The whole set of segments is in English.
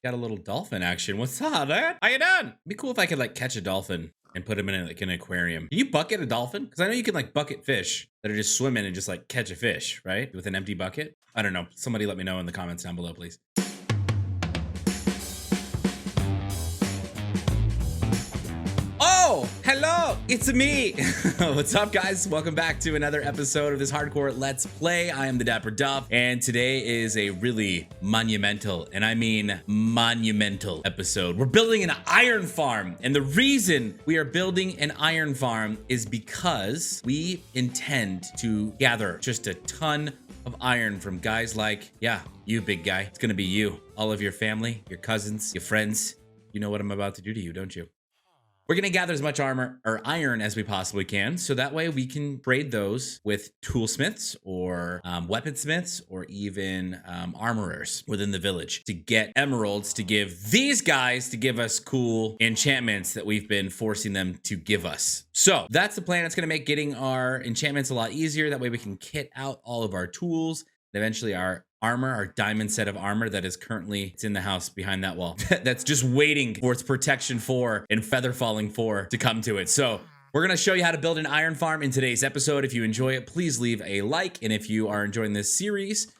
got a little dolphin action. What's up, man? How you doing? It'd be cool if I could like catch a dolphin and put him in like an aquarium. Can you bucket a dolphin? Because I know you can like bucket fish that are just swimming and just like catch a fish, right? With an empty bucket. I don't know. Somebody let me know in the comments down below, please. Oh, hello, it's me. What's up, guys? Welcome back to another episode of this hardcore Let's Play. I am TheDapperDuff, and today is a really monumental, and I mean monumental episode. We're building an iron farm, and the reason we are building an iron farm is because we intend to gather just a ton of iron from guys like, yeah, you big guy. It's gonna be you, all of your family, your cousins, your friends. You know what I'm about to do to you, don't you? We're going to gather as much armor or iron as we possibly can, so that way we can trade those with toolsmiths or weaponsmiths or even armorers within the village to get emeralds to give these guys to give us cool enchantments that we've been forcing them to give us. So that's the plan. It's going to make getting our enchantments a lot easier. That way we can kit out all of our tools and eventually our armor, our diamond set of armor that is currently, it's in the house behind that wall. That's just waiting for its protection 4 and feather falling 4 to come to it. So we're gonna show you how to build an iron farm in today's episode. If you enjoy it, please leave a like. And if you are enjoying this series,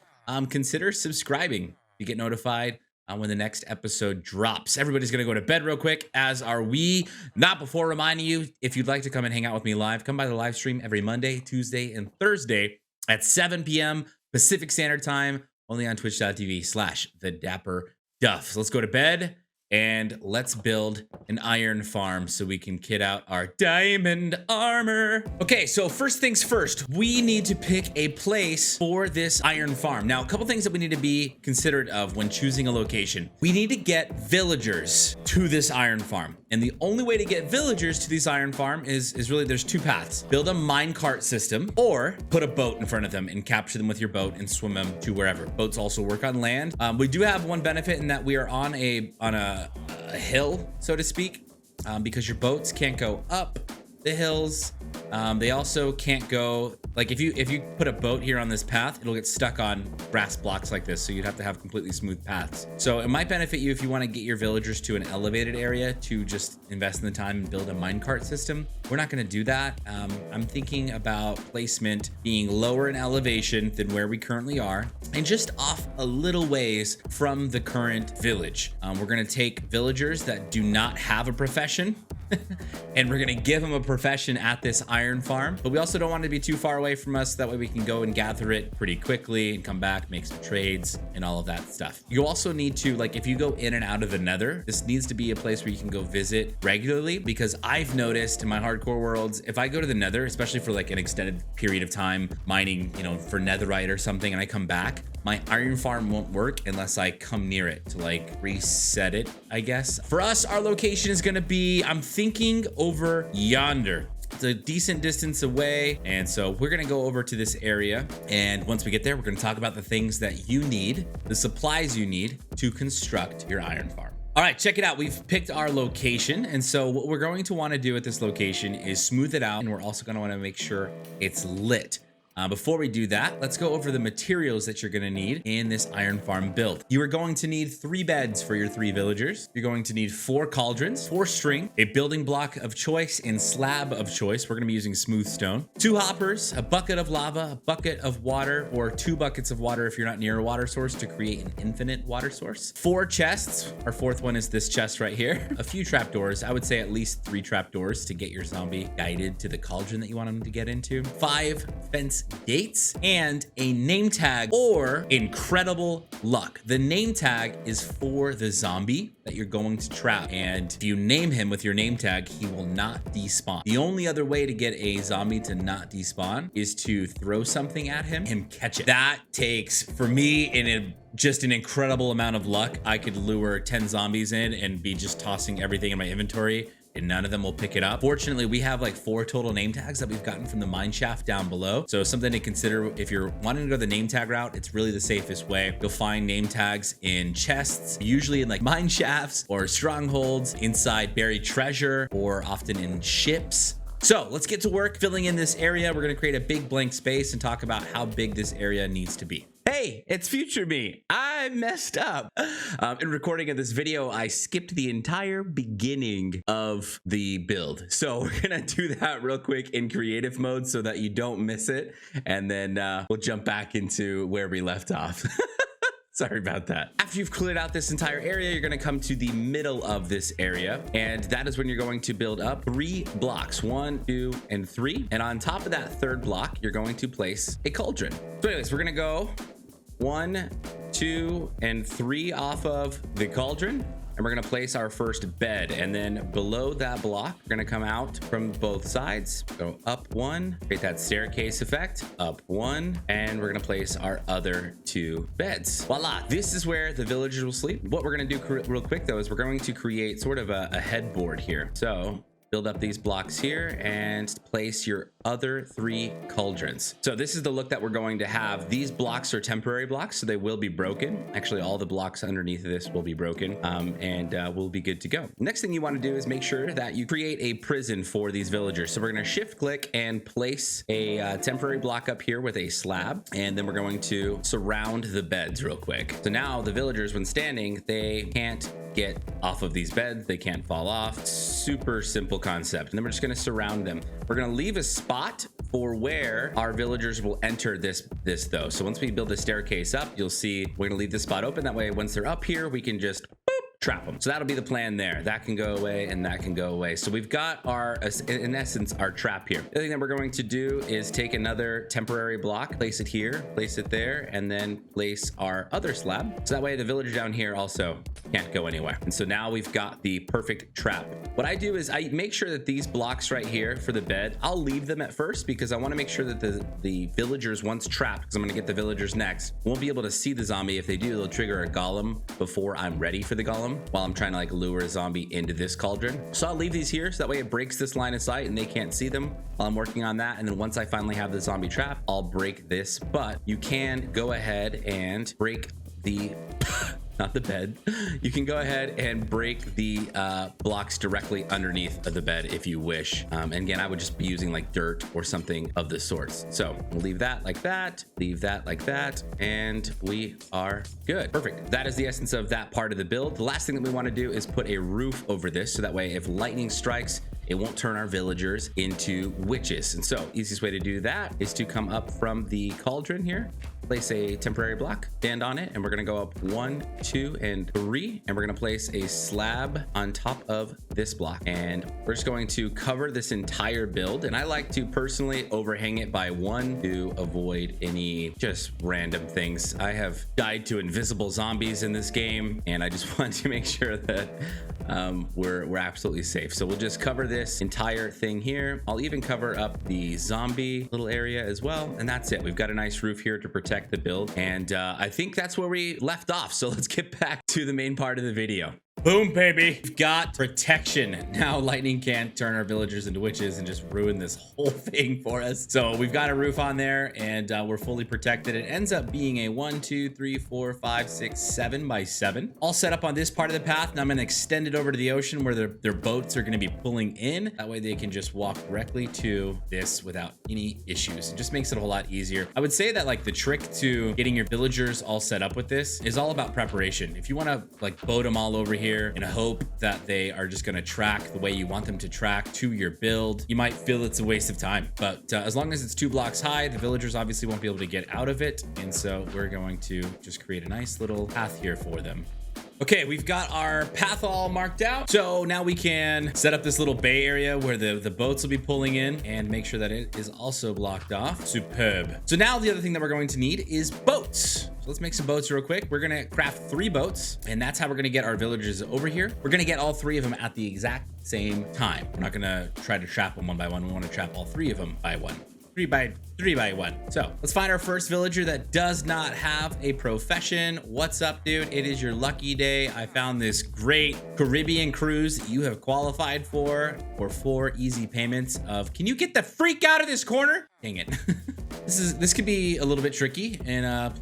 consider subscribing to get notified when the next episode drops. Everybody's gonna go to bed real quick, as are we. Not before reminding you, if you'd like to come and hang out with me live, come by the live stream every Monday, Tuesday, and Thursday at 7 p.m. Pacific Standard Time, only on twitch.tv/TheDapperDuff. So let's go to bed and let's build an iron farm so we can kit out our diamond armor. Okay, so first things first, we need to pick a place for this iron farm. Now, a couple things that we need to be considerate of when choosing a location. We need to get villagers to this iron farm. And the only way to get villagers to this iron farm is really, there's two paths. Build a minecart system or put a boat in front of them and capture them with your boat and swim them to wherever. Boats also work on land. We do have one benefit in that we are on a hill, so to speak, because your boats can't go up the hills. They also can't go, like if you put a boat here on this path, it'll get stuck on grass blocks like this, so you'd have to have completely smooth paths. So it might benefit you if you want to get your villagers to an elevated area to just invest in the time and build a minecart system. We're not going to do that. I'm thinking about placement being lower in elevation than where we currently are and just off a little ways from the current village. We're going to take villagers that do not have a profession and we're gonna give them a profession at this iron farm, but we also don't want it to be too far away from us. That way we can go and gather it pretty quickly and come back, make some trades and all of that stuff. You also need to, like, if you go in and out of the nether, this needs to be a place where you can go visit regularly, because I've noticed in my hardcore worlds, if I go to the nether, especially for like an extended period of time mining, you know, for netherite or something, and I come back, my iron farm won't work unless I come near it to like reset it, I guess. For us, our location is gonna be, I'm thinking over yonder. It's a decent distance away, and so we're gonna go over to this area, and once we get there, we're gonna talk about the things that you need, the supplies you need to construct your iron farm. All right, check it out. We've picked our location, and so what we're going to want to do at this location is smooth it out, and we're also going to want to make sure it's lit. Before we do that, let's go over the materials that you're going to need in this iron farm build. You are going to need 3 beds for your 3 villagers. You're going to need 4 cauldrons, 4 string, a building block of choice and slab of choice. We're going to be using smooth stone, 2 hoppers, a bucket of lava, a bucket of water, or 2 buckets of water if you're not near a water source to create an infinite water source. 4 chests. Our 4th one is this chest right here. A few trapdoors. I would say at least 3 trapdoors to get your zombie guided to the cauldron that you want him to get into. 5 fence gates and a name tag or incredible luck. The name tag is for the zombie that you're going to trap, and if you name him with your name tag, he will not despawn. The only other way to get a zombie to not despawn is to throw something at him and catch it. That takes, for me, just an incredible amount of luck. I could lure 10 zombies in and be just tossing everything in my inventory and none of them will pick it up. Fortunately, we have like 4 total name tags that we've gotten from the mine shaft down below. So something to consider if you're wanting to go the name tag route, it's really the safest way. You'll find name tags in chests, usually in like mine shafts or strongholds, inside buried treasure, or often in ships. So let's get to work filling in this area. We're gonna create a big blank space and talk about how big this area needs to be. Hey Hey, it's future me. I messed up. In recording of this video, I skipped the entire beginning of the build. So we're gonna do that real quick in creative mode so that you don't miss it. And then we'll jump back into where we left off. Sorry about that. After you've cleared out this entire area, you're gonna come to the middle of this area. And that is when you're going to build up 3 blocks, 1, 2, and 3. And on top of that third block, you're going to place a cauldron. So anyways, we're gonna go 1, 2, and 3 off of the cauldron. And we're gonna place our first bed, and then below that block, we're gonna come out from both sides, go up 1, create that staircase effect, up 1, and we're gonna place our other 2 beds. Voila, this is where the villagers will sleep. What we're gonna do real quick though is we're going to create sort of a headboard here. So build up these blocks here and place your other 3 cauldrons. So this is the look that we're going to have. These blocks are temporary blocks, so they will be broken. Actually, all the blocks underneath of this will be broken, and we'll be good to go. Next thing you want to do is make sure that you create a prison for these villagers. So we're going to shift click and place a temporary block up here with a slab, and then we're going to surround the beds real quick. So now the villagers, when standing, they can't get off of these beds, they can't fall off. Super simple concept. And then we're just going to surround them. We're going to leave a spot for where our villagers will enter this though. So once we build the staircase up, you'll see we're going to leave the spot open. That way, once they're up here, we can just trap them. So that'll be the plan there. That can go away and that can go away. So we've got our, in essence, our trap here. The other thing that we're going to do is take another temporary block, place it here, place it there, and then place our other slab. So that way the villager down here also can't go anywhere. And so now we've got the perfect trap. What I do is I make sure that these blocks right here for the bed, I'll leave them at first because I want to make sure that the villagers, once trapped, because I'm going to get the villagers next, won't be able to see the zombie. If they do, they'll trigger a golem before I'm ready for the golem, while I'm trying to like lure a zombie into this cauldron. So I'll leave these here so that way it breaks this line of sight and they can't see them while I'm working on that. And then once I finally have the zombie trap, I'll break this. But you can go ahead and break the not the bed. You can go ahead and break the blocks directly underneath of the bed if you wish. And again, I would just be using like dirt or something of the sorts. So we'll leave that like that, leave that like that, and we are good. Perfect. That is the essence of that part of the build. The last thing that we want to do is put a roof over this so that way if lightning strikes, it won't turn our villagers into witches. And so easiest way to do that is to come up from the cauldron here, place a temporary block, stand on it, and we're gonna go up 1, 2, and 3, and we're gonna place a slab on top of this block. And we're just going to cover this entire build. And I like to personally overhang it by 1 to avoid any just random things. I have died to invisible zombies in this game, and I just want to make sure that we're absolutely safe. So we'll just cover this entire thing here. I'll even cover up the zombie little area as well. And that's it. We've got a nice roof here to protect the build. And I think that's where we left off. So let's get back to the main part of the video. Boom, baby. We've got protection. Now lightning can't turn our villagers into witches and just ruin this whole thing for us. So we've got a roof on there and we're fully protected. It ends up being a 1, 2, 3, 4, 5, 6, 7 by 7. All set up on this part of the path. Now I'm gonna extend it over to the ocean where their boats are gonna be pulling in. That way they can just walk directly to this without any issues. It just makes it a whole lot easier. I would say that like the trick to getting your villagers all set up with this is all about preparation. If you wanna like boat them all over here in a hope that they are just going to track the way you want them to track to your build, you might feel it's a waste of time. But as long as it's 2 blocks high, the villagers obviously won't be able to get out of it. And so we're going to just create a nice little path here for them. Okay, we've got our path all marked out. So now we can set up this little bay area where the boats will be pulling in and make sure that it is also blocked off. Superb. So now the other thing that we're going to need is boats. So let's make some boats real quick. We're gonna craft 3 boats, and that's how we're gonna get our villagers over here. We're gonna get all 3 of them at the exact same time. We're not gonna try to trap them one by one. We wanna trap all 3 of them by one. 3 by 1. So let's find our first villager that does not have a profession. What's up, dude? It is your lucky day. I found this great Caribbean cruise that you have qualified for 4 easy payments of, can you get the freak out of this corner? Dang it. This could be a little bit tricky in an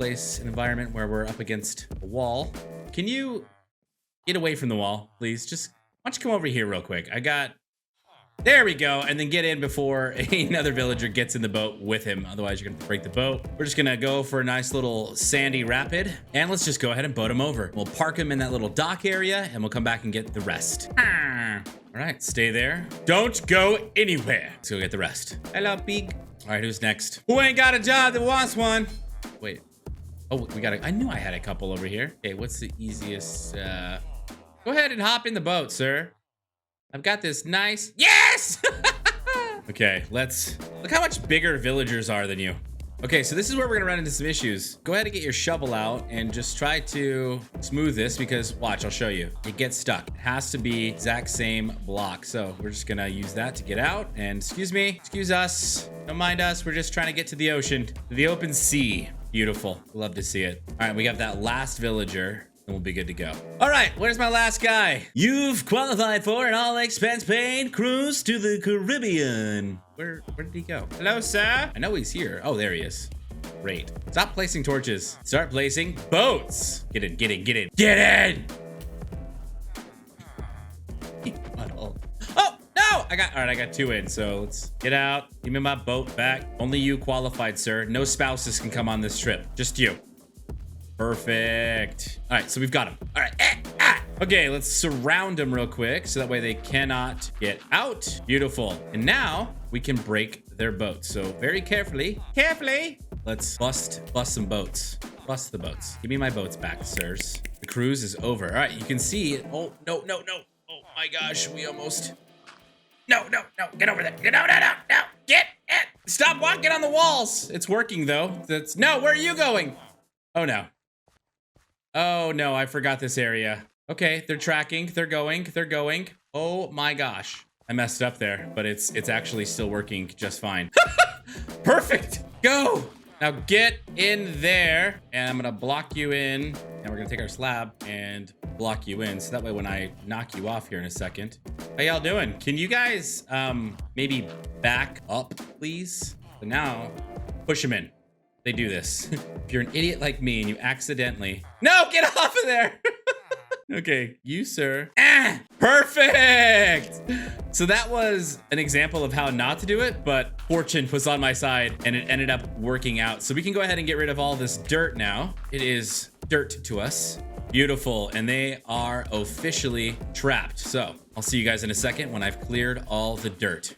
environment where we're up against a wall. Can you get away from the wall, please? Just why don't you come over here real quick? I got There we go. And then get in before another villager gets in the boat with him. Otherwise, you're going to break the boat. We're just going to go for a nice little sandy rapid. And let's just go ahead and boat him over. We'll park him in that little dock area and we'll come back and get the rest. All right, stay there. Don't go anywhere. Let's go get the rest. Hello, pig. All right, who's next? Who ain't got a job that wants one? Wait. Oh, I knew I had a couple over here. Okay, what's the easiest? Go ahead and hop in the boat, sir. I've got this nice. Yes! Okay, look how much bigger villagers are than you. Okay, so this is where we're gonna run into some issues. Go ahead and get your shovel out and just try to smooth this because watch, I'll show you. It gets stuck. It has to be exact same block. So we're just gonna use that to get out. And excuse me, excuse us. Don't mind us. We're just trying to get to the ocean, to the open sea. Beautiful. Love to see it. All right, we have that last villager. And we'll be good to go. All right, where's my last guy? You've qualified for an all-expense paid cruise to the Caribbean. Where did he go? Hello, sir. I know he's here. Oh, there he is. Great. Stop placing torches. Start placing boats. Get in, get in, get in. Get in! Oh, no! I got 2 in, so let's get out. Give me my boat back. Only you qualified, sir. No spouses can come on this trip. Just you. Perfect. All right, so we've got him. All right. Okay, let's surround them real quick so that way they cannot get out. Beautiful. And now we can break their boat. So very carefully, let's bust some boats. Bust the boats. Give me my boats back, sirs. The cruise is over. All right, you can see it. Oh, no. Oh my gosh, we almost. No. Get over there. No. Get it. Stop walking on the walls. It's working though. No, where are you going? Oh no. Oh no, I forgot this area. Okay, they're tracking, they're going. Oh my gosh. I messed up there, but it's actually still working just fine. Perfect, go. Now get in there and I'm gonna block you in and we're gonna take our slab and block you in. So that way when I knock you off here in a second. How y'all doing? Can you guys maybe back up, please? So now push them in. They do this. If you're an idiot like me and you accidentally... No, get off of there. Okay, you, sir. Perfect. So that was an example of how not to do it, but fortune was on my side and it ended up working out. So we can go ahead and get rid of all this dirt now. It is dirt to us. Beautiful. And they are officially trapped. So I'll see you guys in a second when I've cleared all the dirt.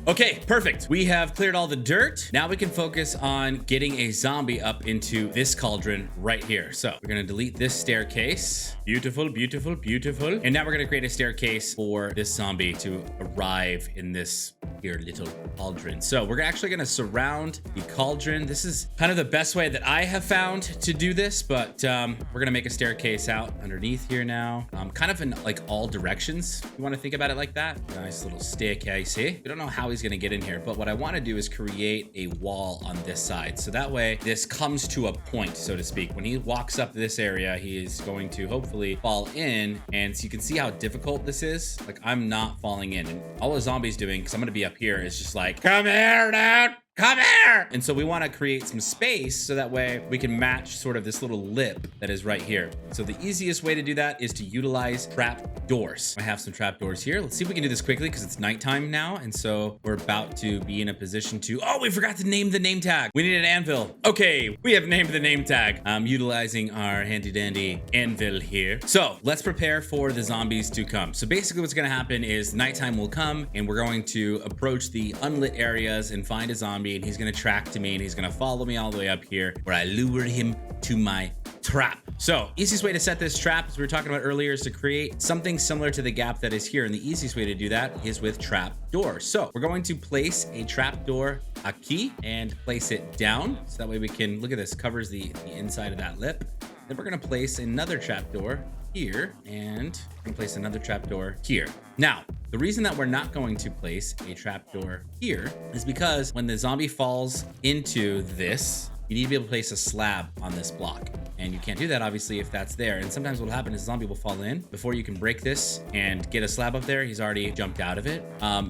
Okay, perfect. We have cleared all the dirt. Now we can focus on getting a zombie up into this cauldron right here. So we're gonna delete this staircase. Beautiful. And now we're gonna create a staircase for this zombie to arrive in this here little cauldron. So we're actually gonna surround the cauldron. This is kind of the best way that I have found to do this, but we're gonna make a staircase out underneath here now. Kind of in like all directions. You wanna think about it like that? Nice little staircase here. We don't know how he's gonna get in here, but what I want to do is create a wall on this side so that way this comes to a point, so to speak. When he walks up this area, he is going to hopefully fall in, and so you can see how difficult this is. Like, I'm not falling in, and all the zombies doing, because I'm gonna be up here, is just like, come here, dude. Come here! And so we want to create some space so that way we can match sort of this little lip that is right here. So the easiest way to do that is to utilize trap doors. I have some trap doors here. Let's see if we can do this quickly because it's nighttime now. And so we're about to be in a position to, oh, we forgot to name the name tag. We need an anvil. Okay, we have named the name tag. I'm utilizing our handy dandy anvil here. So let's prepare for the zombies to come. So basically what's going to happen is nighttime will come and we're going to approach the unlit areas and find a zombie. And he's gonna track to me and he's gonna follow me all the way up here where I lure him to my trap. So easiest way to set this trap, as we were talking about earlier, is to create something similar to the gap that is here. And the easiest way to do that is with trap doors. So we're going to place a trap door aquí and place it down. So that way we can, look at this, covers the inside of that lip. Then we're gonna place another trap door here and we're gonna place another trap door here. Now, the reason that we're not going to place a trapdoor here is because when the zombie falls into this, you need to be able to place a slab on this block. And you can't do that, obviously, if that's there. And sometimes what'll happen is the zombie will fall in. Before you can break this and get a slab up there, he's already jumped out of it.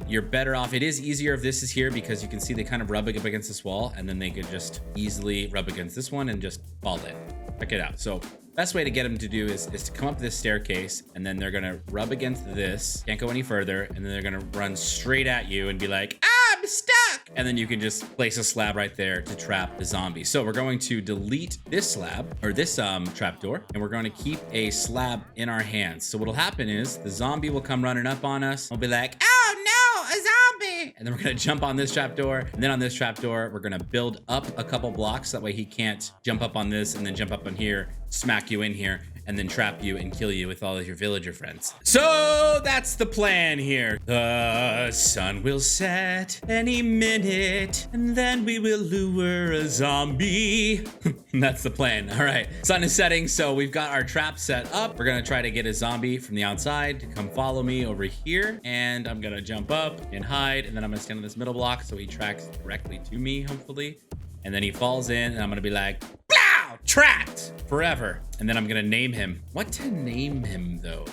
You're better off. It is easier if this is here because you can see they kind of rub up against this wall and then they could just easily rub against this one and just fall in. Check it out. So best way to get them to do is to come up this staircase, and then they're gonna rub against this, can't go any further, and then they're gonna run straight at you and be like, ah, I'm stuck. And then you can just place a slab right there to trap the zombie. So we're going to delete this slab, or this trapdoor, and we're going to keep a slab in our hands. So what'll happen is the zombie will come running up on us. We'll be like, oh no, a zombie. And then we're gonna jump on this trapdoor, and then on this trapdoor, we're gonna build up a couple blocks. That way he can't jump up on this and then jump up on here, smack you in here, and then trap you and kill you with all of your villager friends. So that's the plan here. The sun will set any minute, and then we will lure a zombie. That's the plan. All right, sun is setting, so we've got our trap set up. We're gonna try to get a zombie from the outside to come follow me over here, and I'm gonna jump up and hide, and then I'm gonna stand on this middle block so he tracks directly to me, hopefully. And then he falls in, and I'm gonna be like, blow, trapped forever. And then I'm gonna name him. What to name him though?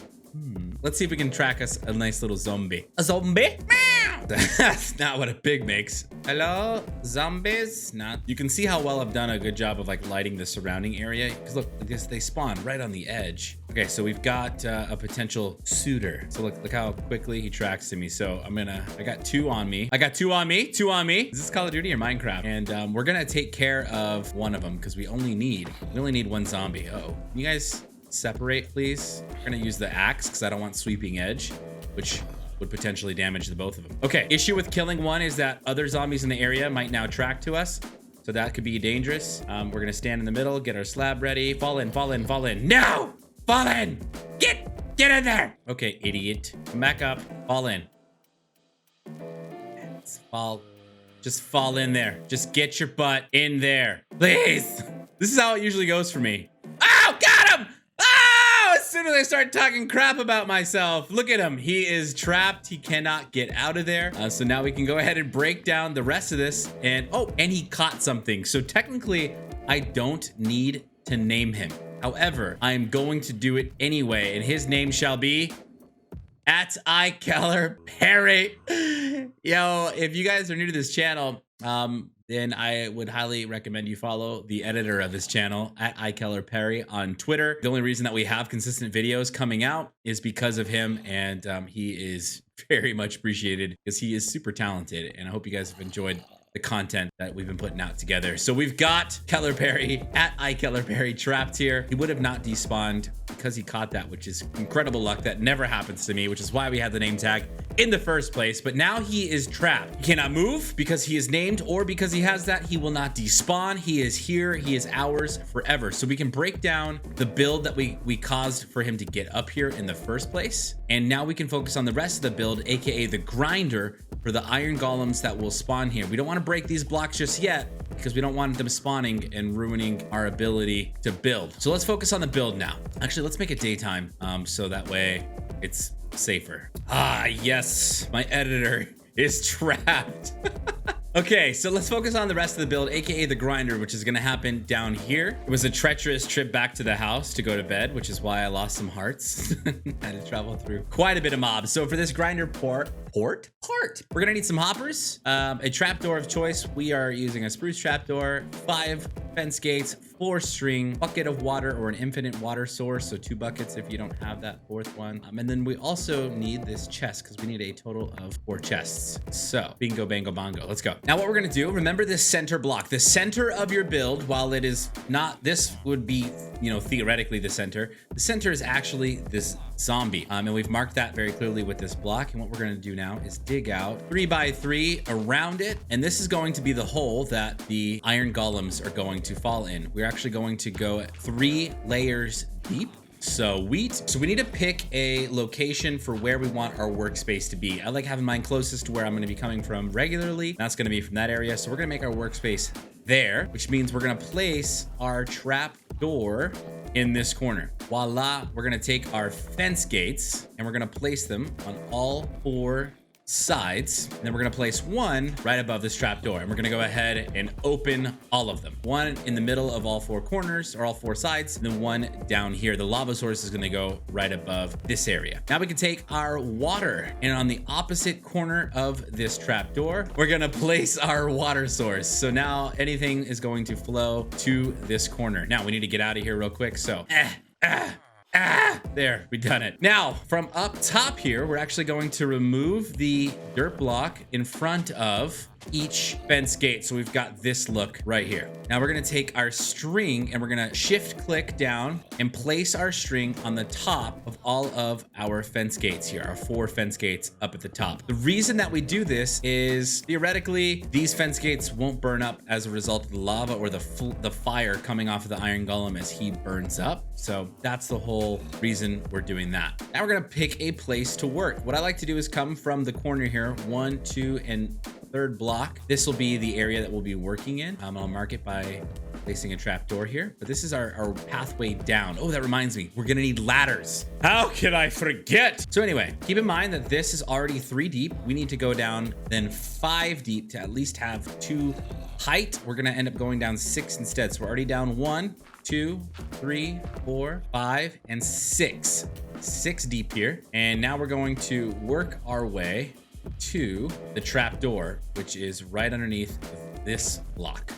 Let's see if we can track us a nice little zombie. A zombie? That's not what a pig makes. Hello, zombies? Not. You can see how well I've done a good job of like lighting the surrounding area. Because look, they spawn right on the edge. Okay, so we've got a potential suitor. So look how quickly he tracks to me. So I got two on me. Two on me. Is this Call of Duty or Minecraft? And we're gonna take care of one of them because we only need one zombie. Uh-oh. You guys separate, please. We're gonna use the axe because I don't want sweeping edge, which would potentially damage the both of them. Okay, issue with killing one is that other zombies in the area might now track to us. So that could be dangerous. We're gonna stand in the middle, get our slab ready. Fall in. No! Fall in! Get in there! Okay, idiot. Come back up, fall in. Just fall in there. Just get your butt in there, please. This is how it usually goes for me. Oh, got him! As soon as I start talking crap about myself, look at him. He is trapped. He cannot get out of there. So now we can go ahead and break down the rest of this. And he caught something. So technically, I don't need to name him. However, I'm going to do it anyway. And his name shall be @iKellerPerry. Yo, if you guys are new to this channel, then I would highly recommend you follow the editor of this channel @iKellerPerry on Twitter. The only reason that we have consistent videos coming out is because of him, and he is very much appreciated because he is super talented, and I hope you guys have enjoyed the content that we've been putting out together. So we've got Keller Perry @iKellerPerry trapped here. He would have not despawned because he caught that, which is incredible luck. That never happens to me, which is why we had the name tag in the first place. But now he is trapped. He cannot move because he is named, or because he has that, he will not despawn. He is here. He is ours forever. So we can break down the build that we caused for him to get up here in the first place. And now we can focus on the rest of the build, aka the grinder, for the iron golems that will spawn here. We don't want to break these blocks just yet because we don't want them spawning and ruining our ability to build. So let's focus on the build now. Actually, let's make it daytime so that way it's safer. Ah, yes, my editor is trapped. Okay, so let's focus on the rest of the build, aka the grinder, which is gonna happen down here. It was a treacherous trip back to the house to go to bed, which is why I lost some hearts. Had to travel through quite a bit of mobs. So for this grinder port, we're gonna need some hoppers, a trapdoor of choice. We are using a spruce trapdoor, 5 fence gates, 4 string, bucket of water or an infinite water source, so 2 buckets if you don't have that 4th one. And then we also need this chest because we need a total of 4 chests. So bingo, bango, bongo, let's go. Now what we're gonna do, remember this center block. The center of your build, while it is not, this would be, theoretically the center is actually this zombie. And we've marked that very clearly with this block. And what we're gonna do now is dig out 3 by 3 around it. And this is going to be the hole that the iron golems are going to fall in. We're actually going to go 3 layers deep. So we need to pick a location for where we want our workspace to be. I like having mine closest to where I'm going to be coming from regularly. That's going to be from that area. So we're going to make our workspace there, which means we're going to place our trap door in this corner. Voila. We're going to take our fence gates and we're going to place them on all 4 sides. And then we're gonna place one right above this trapdoor. And we're gonna go ahead and open all of them. One in the middle of all four corners or all four sides, and then one down here. The lava source is gonna go right above this area. Now we can take our water, and on the opposite corner of this trapdoor, we're gonna place our water source. So now anything is going to flow to this corner. Now we need to get out of here real quick. So, there, we done it. Now, from up top here, we're actually going to remove the dirt block in front of each fence gate. So we've got this look right here. Now we're gonna take our string and we're gonna shift click down and place our string on the top of all of our fence gates here, our 4 fence gates up at the top. The reason that we do this is theoretically, these fence gates won't burn up as a result of the lava or the fire coming off of the iron golem as he burns up. So that's the whole reason we're doing that. Now we're gonna pick a place to work. What I like to do is come from the corner here, 1, 2, and 3rd block. This will be the area that we'll be working in. I'll mark it by placing a trap door here, but this is our pathway down. Oh, that reminds me, we're gonna need ladders. How can I forget? So anyway, keep in mind that this is already 3 deep. We need to go down then 5 deep to at least have 2 height. We're gonna end up going down 6 instead. So we're already down 1, 2, 3, 4, 5, and 6. 6 deep here. And now we're going to work our way to the trap door, which is right underneath this block.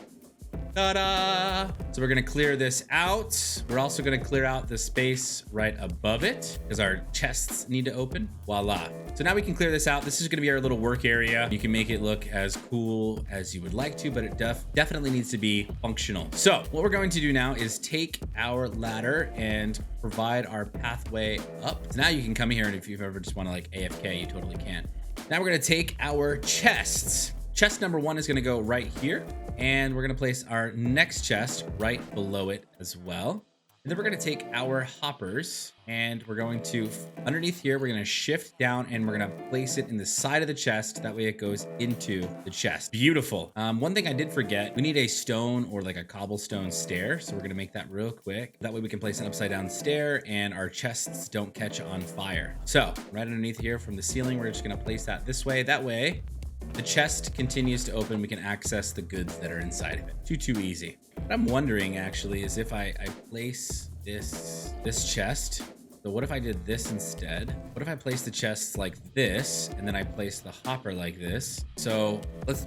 Ta-da! So we're gonna clear this out. We're also gonna clear out the space right above it because our chests need to open. Voila. So now we can clear this out. This is gonna be our little work area. You can make it look as cool as you would like to, but it definitely needs to be functional. So what we're going to do now is take our ladder and provide our pathway up. So now you can come here, and if you ever just wanna like AFK, you totally can. Now we're gonna take our chests. Chest number 1 is gonna go right here, and we're gonna place our next chest right below it as well. And then we're gonna take our hoppers and we're going to, underneath here, we're gonna shift down and we're gonna place it in the side of the chest. That way it goes into the chest. Beautiful. One thing I did forget, we need a stone or like a cobblestone stair. So we're gonna make that real quick. That way we can place an upside down stair and our chests don't catch on fire. So right underneath here from the ceiling, we're just gonna place that this way. That way, the chest continues to open. We can access the goods that are inside of it. Too easy. What I'm wondering actually is if I place this chest. So what if I did this instead? What if I place the chests like this and then I place the hopper like this? So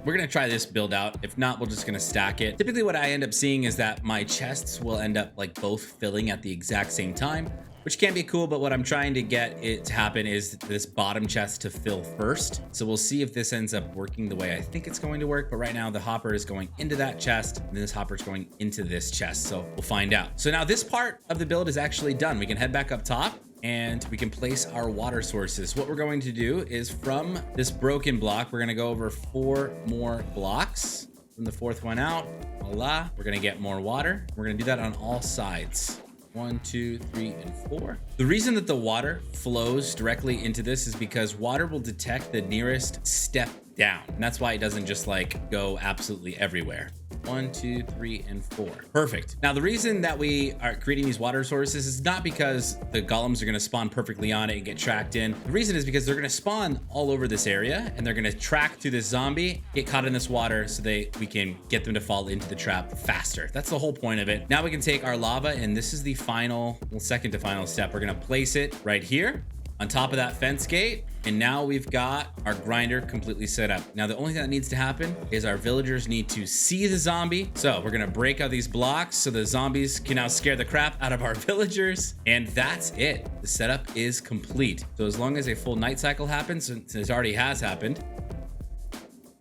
we're gonna try this build out. If not, we're just gonna stack it. Typically what I end up seeing is that my chests will end up like both filling at the exact same time, which can be cool, but what I'm trying to get it to happen is this bottom chest to fill first. So we'll see if this ends up working the way I think it's going to work. But right now the hopper is going into that chest and then this hopper is going into this chest. So we'll find out. So now this part of the build is actually done. We can head back up top and we can place our water sources. What we're going to do is from this broken block, we're gonna go over 4 more blocks. From the 4th one out, voila, we're gonna get more water. We're gonna do that on all sides. 1, 2, 3, and 4. The reason that the water flows directly into this is because water will detect the nearest step down. And that's why it doesn't just like go absolutely everywhere. 1, 2, 3, and 4. Perfect. Now, the reason that we are creating these water sources is not because the golems are going to spawn perfectly on it and get tracked in. The reason is because they're going to spawn all over this area and they're going to track to this zombie, get caught in this water so we can get them to fall into the trap faster. That's the whole point of it. Now we can take our lava, and this is the final, well, second to final step. We're going to place it right here on top of that fence gate. And now we've got our grinder completely set up. Now, the only thing that needs to happen is our villagers need to see the zombie. So we're gonna break out these blocks so the zombies can now scare the crap out of our villagers. And that's it. The setup is complete. So as long as a full night cycle happens, since it already has happened,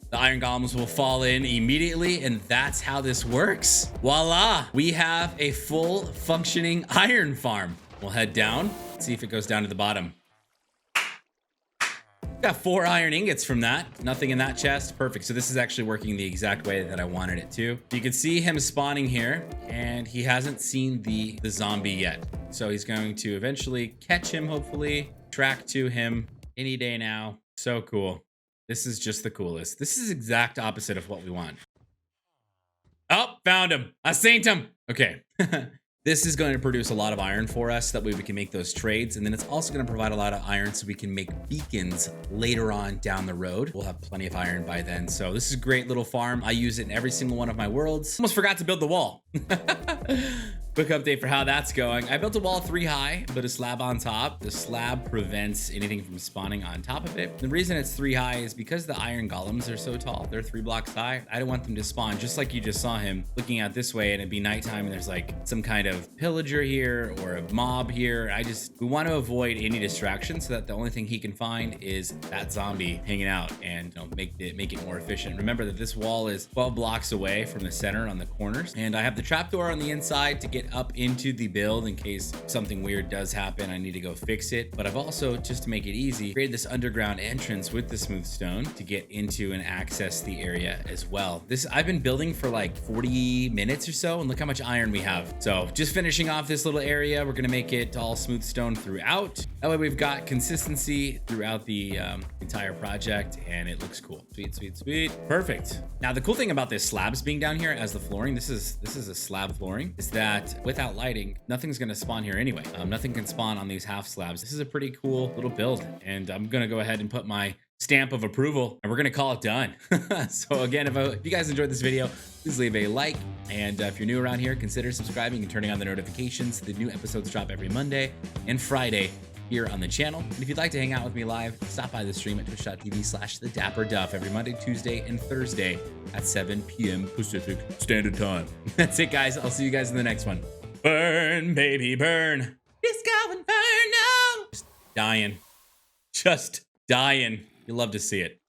the iron golems will fall in immediately, and that's how this works. Voila, we have a full functioning iron farm. We'll head down, see if it goes down to the bottom. Got 4 iron ingots from that. Nothing in that chest. Perfect. So this is actually working the exact way that I wanted it to. You can see him spawning here, and he hasn't seen the zombie yet. So he's going to eventually catch him, hopefully. Track to him any day now. So cool. This is just the coolest. This is exact opposite of what we want. Oh, found him. I seen him. Okay. This is going to produce a lot of iron for us. That way we can make those trades. And then it's also going to provide a lot of iron so we can make beacons later on down the road. We'll have plenty of iron by then. So this is a great little farm. I use it in every single one of my worlds. Almost forgot to build the wall. Quick update for how that's going. I built a wall 3 high, put a slab on top. The slab prevents anything from spawning on top of it. The reason it's 3 high is because the iron golems are so tall. They're 3 blocks high. I don't want them to spawn just like you just saw him looking out this way and it'd be nighttime and there's like some kind of pillager here or a mob here. We want to avoid any distraction so that the only thing he can find is that zombie hanging out and make it more efficient. Remember that this wall is 12 blocks away from the center on the corners, and I have the trapdoor on the inside to get up into the build in case something weird does happen. I need to go fix it. But I've also, just to make it easy, created this underground entrance with the smooth stone to get into and access the area as well. I've been building for like 40 minutes or so, and look how much iron we have. So just finishing off this little area, we're gonna make it all smooth stone throughout. That way we've got consistency throughout the entire project, and it looks cool. Sweet, sweet, sweet. Perfect. Now the cool thing about this slabs being down here as the flooring, this is a slab flooring, is that without lighting, nothing's gonna spawn here anyway. Nothing can spawn on these half slabs. This is a pretty cool little build, and I'm gonna go ahead and put my stamp of approval, and we're gonna call it done. So again, if you guys enjoyed this video, please leave a like, and if you're new around here, consider subscribing and turning on the notifications. The new episodes drop every Monday and Friday here on the channel. And if you'd like to hang out with me live, stop by the stream at twitch.tv/TheDapperDuff every Monday, Tuesday, and Thursday at 7 p.m. Pacific Standard Time. That's it, guys. I'll see you guys in the next one. Burn, baby, burn. Just go and burn now. Just dying. Just dying. You love to see it.